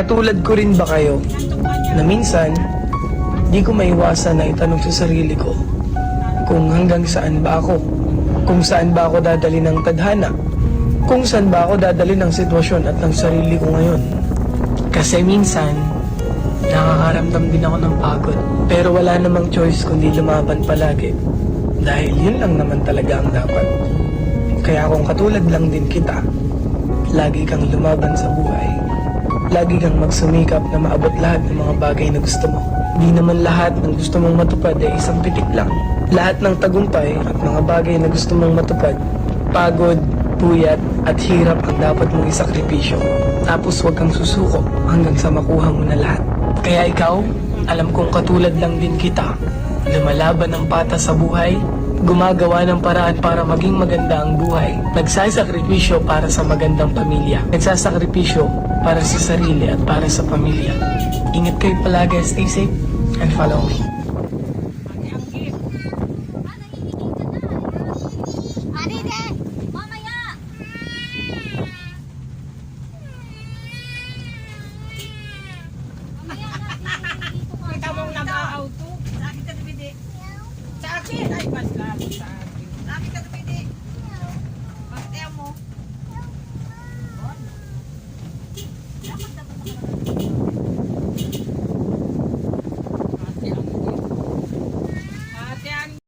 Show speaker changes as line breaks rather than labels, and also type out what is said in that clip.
Katulad ko rin ba kayo na minsan di ko maiwasan na itanong sa sarili ko kung hanggang saan ba ako, kung saan ba ako dadali ng tadhana, kung saan ba ako dadali ng sitwasyon at ng sarili ko ngayon. Kasi minsan nakakaramdam din ako ng pagod, pero wala namang choice kundi lumaban palagi dahil yun lang naman talaga ang dapat. Kaya kung katulad lang din kita, lagi kang lumaban sa buhay. Lagi kang magsumikap na maabot lahat ng mga bagay na gusto mo. Di naman lahat ng gusto mong matupad ay isang pitik lang. Lahat ng tagumpay at mga bagay na gusto mong matupad, pagod, puyat at hirap ang dapat mong isakripisyo. Tapos huwag kang susuko hanggang sa makuha mo na lahat. Kaya ikaw, alam kong katulad lang din kita. Lumalaban ng patas sa buhay, gumagawa ng paraan para maging maganda ang buhay. Nagsasakripisyo para sa magandang pamilya. Nagsasakripisyo para sa sarili at para sa pamilya. Ingat kayo palagi, stay safe, and follow me.